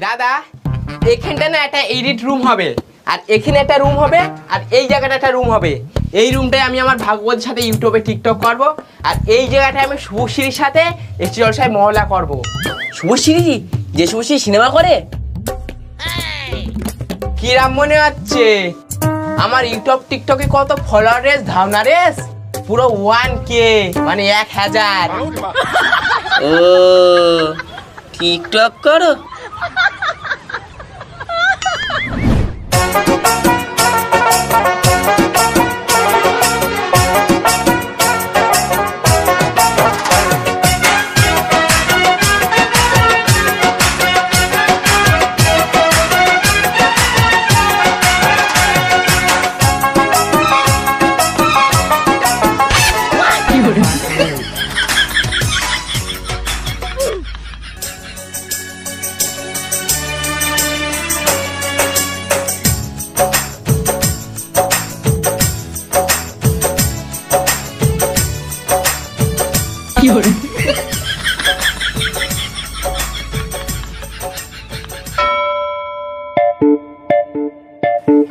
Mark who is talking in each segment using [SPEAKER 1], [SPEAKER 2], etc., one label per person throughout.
[SPEAKER 1] দাদা এখানটা না একটা এডিট রুম হবে, আর এখানে একটা রুম হবে, আর এই জায়গাটা একটা রুম হবে। এই রুমটায় আমি আমার ভাগবতের সাথে ইউটিউবে টিকটক করব, আর এই জায়গাটায় আমি শুভশ্রীর সাথে এসটি জলসায় মহলা করব।
[SPEAKER 2] শুভশ্রী? যে শুভশ্রী সিনেমা করে?
[SPEAKER 1] কিরাম মনে হচ্ছে? আমার ইউটিউব টিকটকে কত ফলোয়ার রেস, ধারণা রেস পুরো 1K, মানে 1000।
[SPEAKER 2] ও টিকটক করো?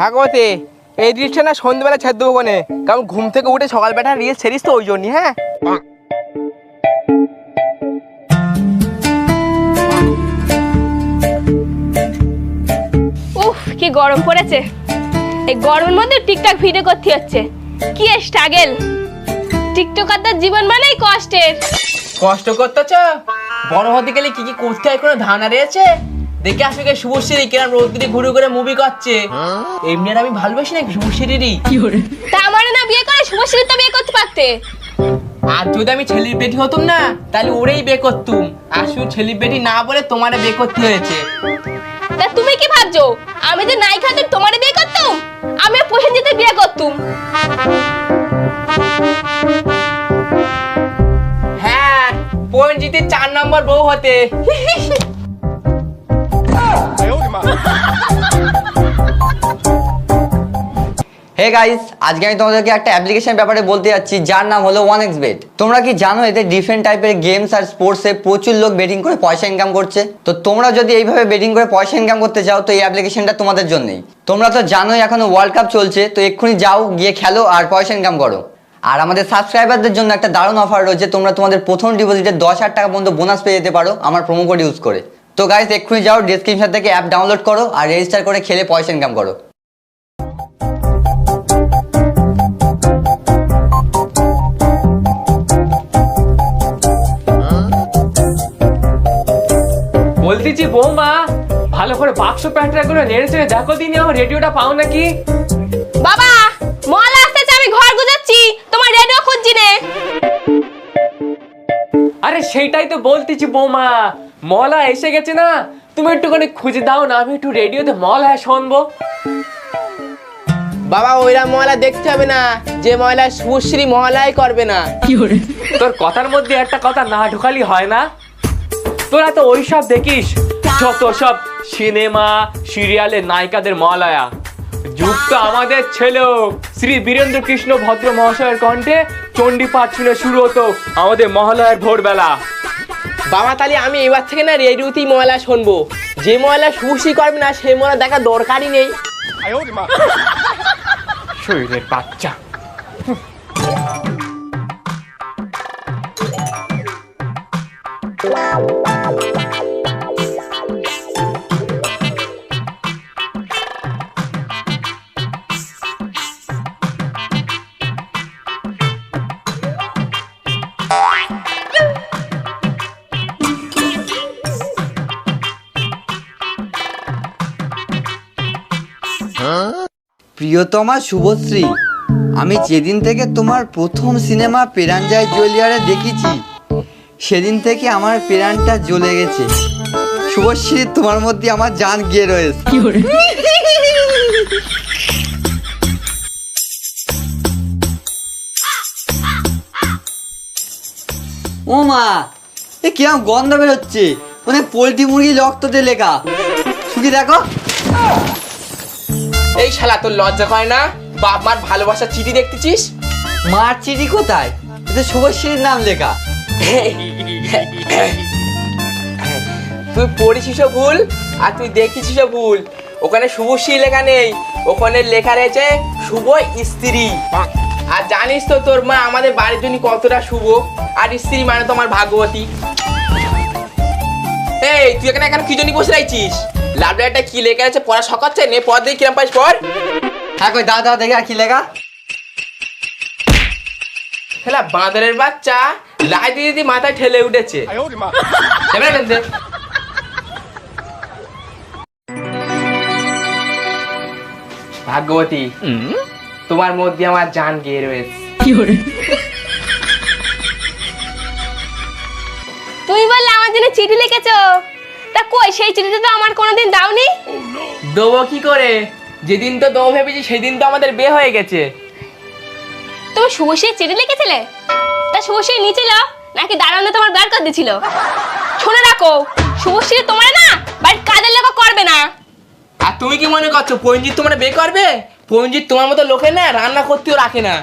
[SPEAKER 1] ভাগবতে এই রিলসটা না সন্ধ্যেবেলা ছেড়ে দেবো কোনে, কারণ ঘুম থেকে উঠে সকালবেলা রিলস ছেড়িস তো, ওই জন্যই। হ্যাঁ
[SPEAKER 3] উফ কি গরম পড়েছে, এই গরমের মধ্যে টিকটক ভিডিও করতে হচ্ছে, কি স্ট্রাগল। টিকটকারদের জীবন মানেই কষ্টের।
[SPEAKER 1] কষ্ট করতেছ? বড় হতে গেলে কি কি করতে হয় কোনো ধারণা রয়েছে? দেখে আসবে শুভশ্রী কিরম রোদ দিয়ে ঘুরে ঘুরে মুভি করছে। এমনি আর আমি ভালোবাসি নাকি শুভশ্রীরই?
[SPEAKER 3] তা আমার না বিয়ে করে শুভশ্রী তো বিয়ে করতে পারতে।
[SPEAKER 1] আর যদি আমি ছেলের বেটি হতাম না, তাহলে ওরেই বিয়ে করতুম। আর শুধু ছেলের বেটি না বলে তোমারে বিয়ে করতে হয়েছে।
[SPEAKER 3] তা তুমি কি ভাবছো আমি যে নাই খাতুন তোমারে বিয়ে করতুম? আমি প্রসেনজিতে বিয়ে করতুম।
[SPEAKER 1] হ্যাঁ, পঞ্জিতের 4 নম্বর বউ হতে।
[SPEAKER 4] হে গাইস, আজকে আমি তোমাদেরকে একটা অ্যাপ্লিকেশনের ব্যাপারে বলতে যাচ্ছি, যার নাম হলো 1xBet। তোমরা কি জানো এতে ডিফারেন্ট টাইপের গেমস আর স্পোর্টসে প্রচুর লোক বেটিং করে পয়সা ইনকাম করছে? তো তোমরা যদি এইভাবে বেটিং করে পয়সা ইনকাম করতে চাও, তো এই অ্যাপ্লিকেশনটা তোমাদের জন্যই। তোমরা তো জানোই এখনো ওয়ার্ল্ড কাপ চলছে, তো এক্ষুনি যাও, গিয়ে খেলো আর পয়সা ইনকাম করো। আর আমাদের সাবস্ক্রাইবারদের জন্য একটা দারুণ অফার রয়েছে, তোমরা তোমাদের প্রথম ডিপোজিটে 10,000 টাকা পর্যন্ত বোনাস পেয়ে যেতে পারো আমার প্রোমো কোড ইউজ করে। তো গাইস এক্ষুনি যাও, ডেসক্রিপশন থেকে অ্যাপ ডাউনলোড করো আর রেজিস্টার করে খেলে পয়সা ইনকাম করো।
[SPEAKER 5] বলতেছি বৌমা, ভালো করে বাক্স প্যান্টরা গুলো নেড়ে চেড়ে দেখো দিনই আমার রেডিওটা পাও নাকি।
[SPEAKER 3] বাবা মল আসতেছে, আমি ঘর গুজাচ্ছি, তোমার রেডিও খুঁজছি নে।
[SPEAKER 5] আরে সেইটাই তো বলতেছি বৌমা, মলা এসে গেছে না, তুমি একটুখানি খুঁজে দাও না, আমি একটু রেডিওতে মলা শুনবো।
[SPEAKER 1] বাবা ওইরা মহলা দেখতে হবে না, যে মহলা শুভশ্রী মহলাই করবে না।
[SPEAKER 5] তোর কথার মধ্যে একটা কথা না ঢুকালি হয় না? তোরা তো ওইসব দেখিস, যত সব সিনেমা সিরিয়ালের নায়িকাদের মহালয়া। যুগ তো আমাদের ছেলেও শ্রী বীরেন্দ্র কৃষ্ণ ভদ্র মহাশয়ের কণ্ঠে চণ্ডীপাঠ শুনে শুরু হতো আমাদের মহালয়ার ভোরবেলা।
[SPEAKER 1] বাবা তাহলে আমি এবার থেকে না রেডিওতেই মহলা শুনবো, যে মহলা শুভশ্রী করবে না সেই মহলা দেখা দরকারই নেই।
[SPEAKER 5] শরীরের বাচ্চা।
[SPEAKER 4] প্রিয়তমা শুভশ্রী, আমি যেদিন থেকে তোমার প্রথম সিনেমা পেরাঞ্জায় জুয়েলিয়ারে দেখেছি, সেদিন থেকে আমার পেরানটা জ্বলে গেছে। শুভশ্রী, তোমার মধ্যে আমার জান গিয়ে রয়েছে। ও মা, এ কিরম গন্ধ বেরোচ্ছে, মানে পোলট্রি মুরগি রক্ততে লেখা। শুকি দেখো।
[SPEAKER 1] এই শালা তোর লজ্জা হয় না? বাপ মার ভালোবাসার চিঠি দেখতেছিস?
[SPEAKER 4] মার চিঠি কোথায়? এটা শুভশ্রীর নাম লেখা।
[SPEAKER 1] তুই পড়েছিসও ভুল আর তুই দেখেছিসও ভুল। ওখানে শুভশ্রী লেখা নেই, ওখানে লেখা রয়েছে শুভ স্ত্রী। আর জানিস তো তোর মা আমাদের বাড়ির জন্য কতটা শুভ, আর স্ত্রী মানে তো আমার ভাগ্যবতী। এই তুই এখানে কি জন্য বসে রাখছিস? লাভ লেটারটা কি লেখা আছে পড়া শখাচ্ছে? নে পড় দেখি কিরম পাইস পড়।
[SPEAKER 4] হ্যাঁ কই দাও দাও দেখে আর কি লেখা?
[SPEAKER 1] হেলা বাঁদরের বাচ্চা লাই দিয়ে দিয়ে মাথায় ঠেলে উঠেছে। এবার এখান থেকে। ভাগ্যবতী, তোমার মধ্যে আমার জান গিয়ে রয়েছে।
[SPEAKER 3] তুমি বললে আমার জন্য চিঠি লিখেছো, তা কই সেই চিঠিটা তো আমার কোনোদিন দাওনি।
[SPEAKER 1] দেবো কি করে? যেদিন তো দেবো ভেবেছি সেদিন তো আমাদের বিয়ে হয়ে গেছে।
[SPEAKER 3] তুমি শুভশ্রীর চিঠি লিখেছিলে? তা শুভশ্রী নিয়েছিল নাকি দারুণ তোমার বার করে দিয়েছিল? শুনে রাখো, শুভশ্রী তোমার না বাড়ির কাজের লেখা করবে না।
[SPEAKER 1] আর তুমি কি মনে করছো পঞ্জিত তোমার বিয়ে করবে? পঞ্জিত তোমার মতো লোকে না রান্না করতেও রাখে না।